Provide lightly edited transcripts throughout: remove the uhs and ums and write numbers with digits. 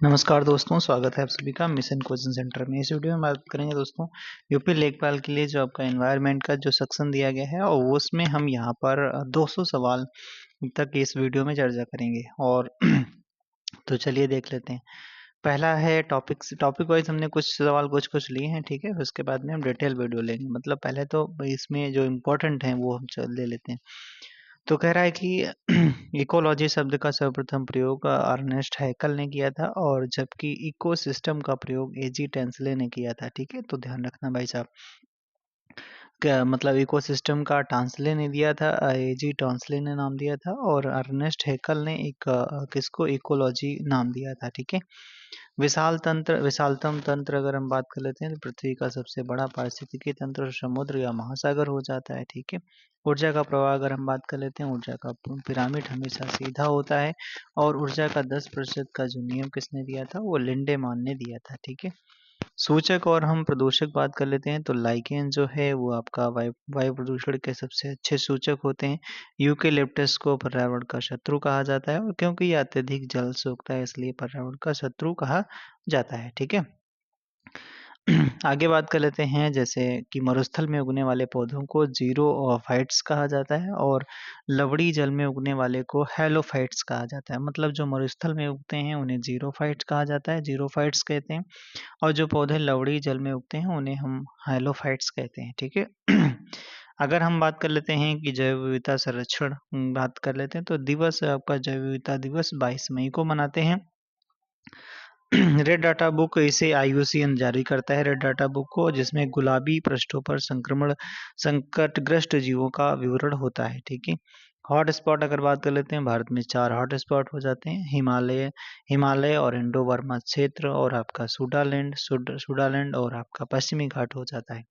नमस्कार दोस्तों, स्वागत है आप सभी का मिशन कोचिंग सेंटर में। इस वीडियो में बात करेंगे दोस्तों यूपी लेखपाल के लिए जो आपका एनवायरनमेंट का जो सेक्शन दिया गया है और वो उसमें हम यहाँ पर 200 सवाल तक इस वीडियो में चर्चा करेंगे और तो चलिए देख लेते हैं। पहला है टॉपिक वाइज हमने कुछ सवाल कुछ लिए हैं, ठीक है। उसके बाद में हम डिटेल वीडियो लेंगे, मतलब पहले तो इसमें जो इम्पोर्टेंट है वो हम ले लेते हैं। तो कह रहा है कि इकोलॉजी शब्द का सर्वप्रथम प्रयोग अर्नेस्ट हैकल ने किया था और जबकि इकोसिस्टम का प्रयोग एजी टेंसले ने किया था, ठीक है। तो ध्यान रखना भाई साहब, क्या मतलब इकोसिस्टम का टांसले ने दिया था, एजी टॉन्सले ने नाम दिया था और अर्नेस्ट हैकल ने एक किसको इकोलॉजी नाम दिया था, ठीक है। विशालतम तंत्र अगर हम बात कर लेते हैं तो पृथ्वी का सबसे बड़ा पारिस्थितिकी तंत्र समुद्र या महासागर हो जाता है, ठीक है। ऊर्जा का प्रवाह अगर हम बात कर लेते हैं, ऊर्जा का पिरामिड हमेशा सीधा होता है और ऊर्जा का 10% का जो नियम किसने दिया था, वो लिंडेमान ने दिया था, ठीक है। सूचक और हम प्रदूषक बात कर लेते हैं तो लाइकेन जो है वो आपका वायु प्रदूषण के सबसे अच्छे सूचक होते हैं। यूकेलिप्टस को पर्यावरण का शत्रु कहा जाता है और क्योंकि ये अत्यधिक जल सोखता है इसलिए पर्यावरण का शत्रु कहा जाता है, ठीक है। आगे बात कर लेते हैं, जैसे कि मरुस्थल में उगने वाले पौधों को जीरोफाइट्स कहा जाता है और लवड़ी जल में उगने वाले को हेलोफाइट्स कहा जाता है। मतलब जो मरुस्थल में उगते हैं उन्हें जीरोफाइट्स कहा जाता है, जीरोफाइट्स कहते हैं, और जो पौधे लवड़ी जल में उगते हैं उन्हें हम हाइलोफाइट्स कहते हैं, ठीक है। अगर हम बात कर लेते हैं कि जैव विविधता संरक्षण बात कर लेते हैं तो दिवस आपका जैव विविधता दिवस 22 मई को मनाते हैं। रेड डाटा बुक इसे आईयूसीएन जारी करता है, रेड डाटा बुक को, जिसमें गुलाबी पृष्ठों पर संकटग्रस्त जीवों का विवरण होता है, ठीक है। हॉट स्पॉट अगर बात कर लेते हैं, भारत में 4 हॉट स्पॉट हो जाते हैं, हिमालय हिमालय और इंडो बर्मा क्षेत्र और आपका सुडालैंड और आपका पश्चिमी घाट हो जाता है।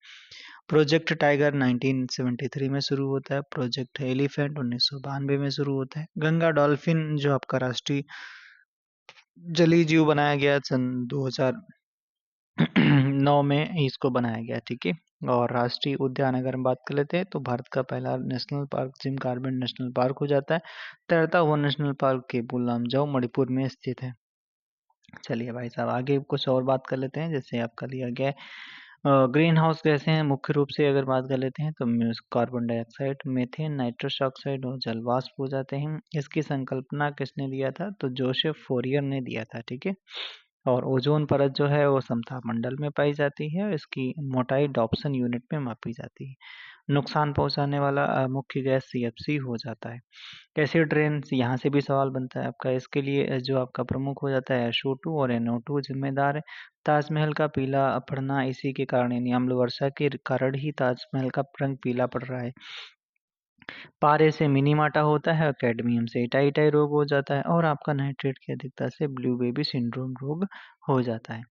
प्रोजेक्ट टाइगर 1973 में शुरू होता है, प्रोजेक्ट एलिफेंट 1992 में शुरू होता है। गंगा डॉल्फिन जो आपका राष्ट्रीय जलीय जीव बनाया गया सन 2009 में इसको बनाया गया, ठीक है। और राष्ट्रीय उद्यान अगर हम बात कर लेते हैं तो भारत का पहला national park Jim Corbett national park हो जाता है। तैरता हुआ नेशनल पार्क केबुल लामजाओ मणिपुर में स्थित है। चलिए भाई साहब आगे कुछ और बात कर लेते हैं, जैसे आपका लिया गया है ग्रीन हाउस गैसें हैं। मुख्य रूप से अगर बात कर लेते हैं तो carbon dioxide, methane, nitrous oxide और जलवाष्प हो जाते हैं। इसकी संकल्पना किसने दिया था, तो जोसेफ फोरियर ने दिया था, ठीक है। और ओजोन परत जो है वो समताप मंडल में पाई जाती है और इसकी मोटाई डॉप्सन यूनिट में मापी जाती है। नुकसान पहुंचाने वाला मुख्य गैस सीएफसी हो जाता है। एसिड रेन यहाँ से भी सवाल बनता है आपका, इसके लिए जो आपका प्रमुख हो जाता है SO2 और NO2 जिम्मेदार है। ताजमहल का पीला पड़ना इसी के कारण, यानी अम्ल वर्षा के कारण ही ताजमहल का रंग पीला पड़ रहा है। पारे से मिनीमाटा होता है और कैडमियम से इटाई रोग हो जाता है और आपका नाइट्रेट की अधिकता से ब्लू बेबी सिंड्रोम रोग हो जाता है।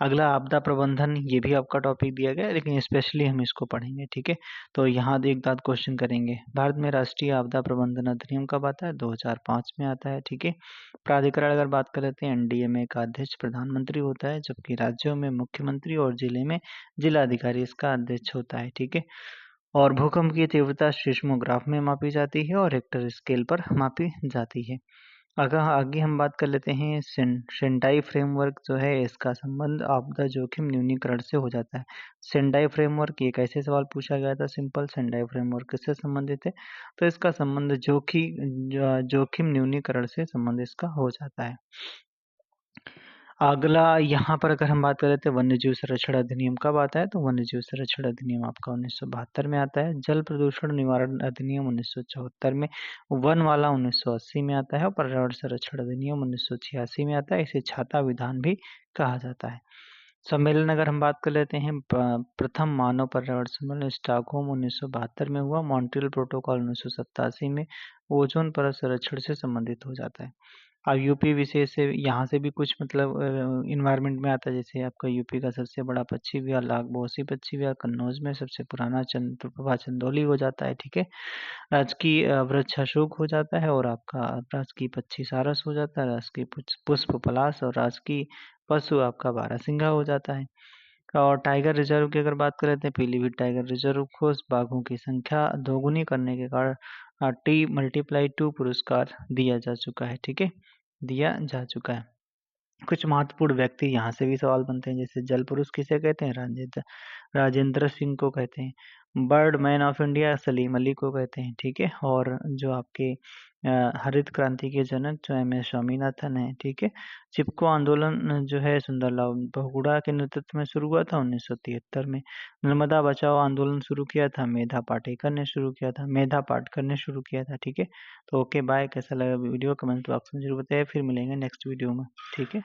अगला आपदा प्रबंधन, ये भी आपका टॉपिक दिया गया है लेकिन स्पेशली हम इसको पढ़ेंगे, ठीक है। तो यहाँ एक बात क्वेश्चन करेंगे, भारत में राष्ट्रीय आपदा प्रबंधन अधिनियम कब आता है, 2005 में आता है, ठीक है। प्राधिकरण अगर बात कर लेते हैं, एनडीएमए का अध्यक्ष प्रधानमंत्री होता है, जबकि राज्यों में मुख्यमंत्री और जिले में जिलाधिकारी इसका अध्यक्ष होता है, ठीक है। और भूकंप की तीव्रता सिस्मोग्राफ में मापी जाती है और रिक्टर स्केल पर मापी जाती है। अगर आगे हम बात कर लेते हैं, सेंडाई फ्रेमवर्क जो है इसका संबंध आपदा जोखिम न्यूनीकरण से हो जाता है। सेंडाई फ्रेमवर्क, ये कैसे सवाल पूछा गया था, सिंपल, सेंडाई फ्रेमवर्क किससे संबंधित है, तो इसका संबंध जोखिम न्यूनीकरण से संबंध इसका हो जाता है। अगला यहाँ पर अगर हम बात करें तो वन्यजीव संरक्षण अधिनियम कब आता है, तो वन्यजीव संरक्षण अधिनियम आपका 1972 में आता है। जल प्रदूषण निवारण अधिनियम 1974 में, वन वाला 1980 में आता है और पर्यावरण संरक्षण अधिनियम 1986 में आता है। इसे छाता विधान भी कहा जाता है। सम्मेलन अगर हम बात कर लेते हैं, प्रथम मानव पर्यावरण सम्मेलन स्टॉकहोम 1972 में हुआ। मॉन्ट्रियल प्रोटोकॉल 1987 में ओजोन परत संरक्षण से संबंधित हो जाता है। अब यूपी विशेष से यहाँ से भी कुछ मतलब इन्वायरमेंट में आता है, जैसे आपका यूपी का सबसे बड़ा पक्षी विहार लाख-बौसी पक्षी विहार कन्नौज में, सबसे पुराना चंद्रप्रभा चंदौली हो जाता है, ठीक है। राजकीय वृक्ष अशोक हो जाता है और आपका राजकीय पक्षी सारस हो जाता है, राजकीय पुष्प पलाश और राजकीय पशु आपका बारहसिंगा हो जाता है। और टाइगर रिजर्व की अगर बात करें तो पीलीभीत टाइगर रिजर्व को बाघों की संख्या दोगुनी करने के कारण T × 2 पुरस्कार दिया जा चुका है, ठीक है, दिया जा चुका है। कुछ महत्वपूर्ण व्यक्ति यहाँ से भी सवाल बनते हैं, जैसे जल पुरुष किसे कहते हैं? राजेंद्र सिंह को कहते हैं। Bird man of India Salim Ali को कहते हैं, ठीक है। और जो आपके हरित क्रांति के जनक जो एम एस स्वामीनाथन है, ठीक है। चिपको आंदोलन जो है सुंदरलाल बहुगुणा के नेतृत्व में शुरू हुआ था 1973 में। नर्मदा बचाओ आंदोलन शुरू किया था मेधा पाटकर ने शुरू किया था, ठीक है। तो ओके बाय, कैसा लगा वीडियो कमेंट बॉक्स में जरूर बताइए, फिर मिलेंगे नेक्स्ट वीडियो में, ठीक है।